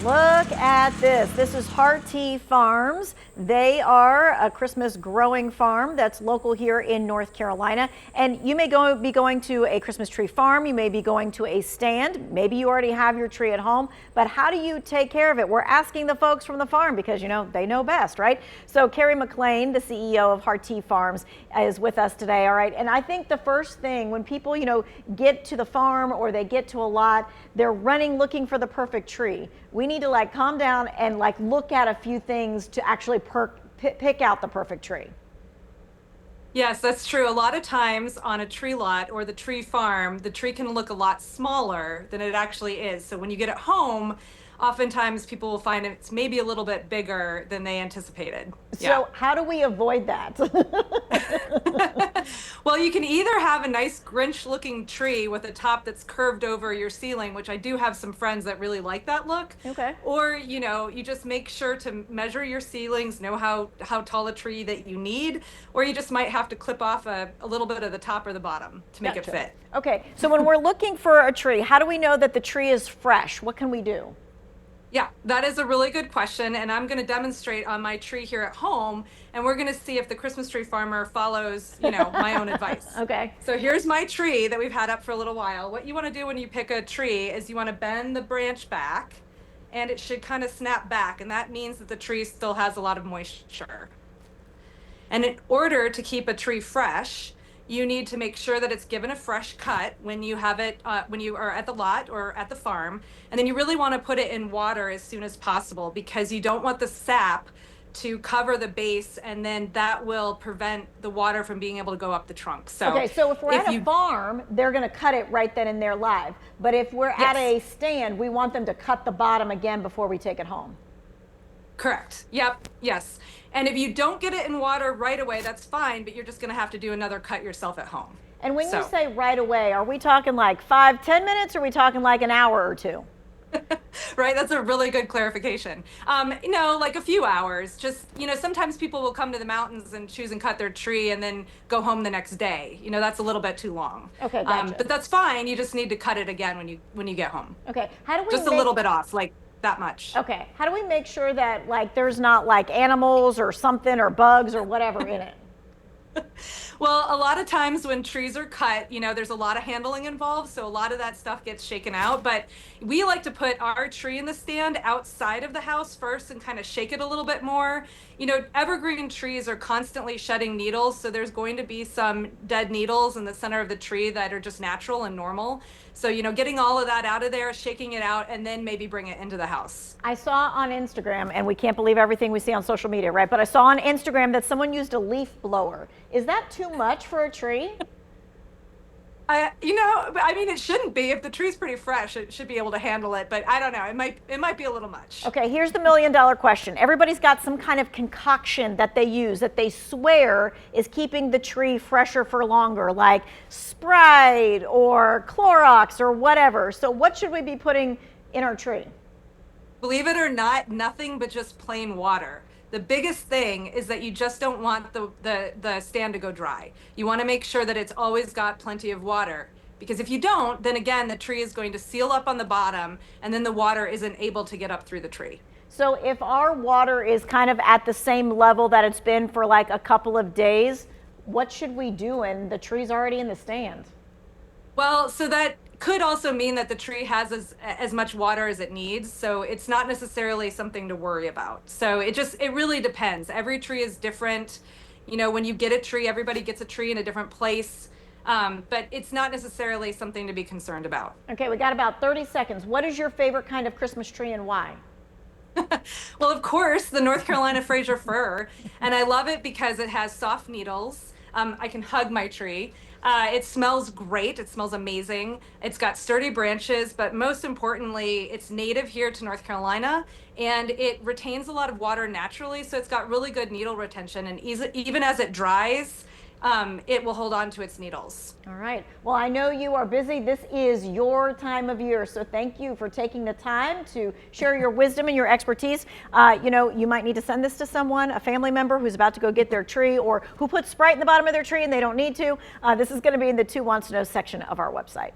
Look at this. This is Hart-T Farms. They are a Christmas growing farm that's local here in North Carolina. And you may be going to a Christmas tree farm. You may be going to a stand. Maybe you already have your tree at home. But how do you take care of it? We're asking the folks from the farm because, you know, they know best, right? So Carrie McClain, the CEO of Hart-T Farms, is with us today. All right. And I think the first thing when people, you know, get to the farm or they get to a lot, they're running looking for the perfect tree. We need to like calm down and like look at a few things to actually pick out the perfect tree. Yes, that's true. A lot of times on a tree lot or the tree farm, the tree can look a lot smaller than it actually is. So when you get it home, oftentimes people will find it's maybe a little bit bigger than they anticipated. So how do we avoid that? Well, you can either have a nice Grinch looking tree with a top that's curved over your ceiling, which I do have some friends that really like that look. Okay. Or, you know, you just make sure to measure your ceilings, know how tall a tree that you need, or you just might have to clip off a little bit of the top or the bottom to make it fit. Okay. So when we're looking for a tree, how do we know that the tree is fresh? What can we do? Yeah, that is a really good question. And I'm going to demonstrate on my tree here at home. And we're going to see if the Christmas tree farmer follows, you know, my own advice. Okay. So here's my tree that we've had up for a little while. What you want to do when you pick a tree is you want to bend the branch back and it should kind of snap back. And that means that the tree still has a lot of moisture. And in order to keep a tree fresh, you need to make sure that it's given a fresh cut when you have it, when you are at the lot or at the farm. And then you really want to put it in water as soon as possible because you don't want the sap to cover the base, and then that will prevent the water from being able to go up the trunk. So, okay, so if we're at a farm, they're going to cut it right then and there live. But if we're at a stand, we want them to cut the bottom again before we take it home. Correct. Yep. Yes. And if you don't get it in water right away, that's fine, but you're just going to have to do another cut yourself at home. And when you say right away, are we talking like 5-10 minutes, or are we talking like an hour or two? Right. That's a really good clarification. You know, like a few hours. Just, you know, sometimes people will come to the mountains and choose and cut their tree and then go home the next day. You know, that's a little bit too long. Okay, gotcha. But that's fine. You just need to cut it again when you get home. Okay. How do we just a little bit off, like that much. Okay. How do we make sure that like there's not like animals or something or bugs or whatever in it? Well, a lot of times when trees are cut, you know, there's a lot of handling involved. So a lot of that stuff gets shaken out. But we like to put our tree in the stand outside of the house first and kind of shake it a little bit more. You know, evergreen trees are constantly shedding needles. So there's going to be some dead needles in the center of the tree that are just natural and normal. So, you know, getting all of that out of there, shaking it out, and then maybe bring it into the house. I saw on Instagram, and we can't believe everything we see on social media, right? But I saw on Instagram that someone used a leaf blower. Is that too much for a tree? You know, I mean, it shouldn't be. If the tree's pretty fresh, it should be able to handle it. But I don't know. It might be a little much. Okay, here's the $1 million question. Everybody's got some kind of concoction that they use that they swear is keeping the tree fresher for longer, like Sprite or Clorox or whatever. So what should we be putting in our tree? Believe it or not, nothing but just plain water. The biggest thing is that you just don't want the stand to go dry. You want to make sure that it's always got plenty of water, because if you don't, then again, the tree is going to seal up on the bottom and then the water isn't able to get up through the tree. So if our water is kind of at the same level that it's been for like a couple of days, what should we do? And the tree's already in the stand. Well, so that could also mean that the tree has as much water as it needs. So it's not necessarily something to worry about. So it really depends. Every tree is different. You know, when you get a tree, everybody gets a tree in a different place. But it's not necessarily something to be concerned about. Okay, we got about 30 seconds. What is your favorite kind of Christmas tree and why? Well, of course, the North Carolina Fraser fir. And I love it because it has soft needles. I can hug my tree. It smells great. It smells amazing. It's got sturdy branches, but most importantly, it's native here to North Carolina, and it retains a lot of water naturally. So it's got really good needle retention, and even as it dries, it will hold on to its needles. All right. Well, I know you are busy. This is your time of year. So thank you for taking the time to share your wisdom and your expertise. You know, you might need to send this to someone, a family member who's about to go get their tree or who put Sprite in the bottom of their tree and they don't need to. This is going to be in the Who Wants to Know section of our website.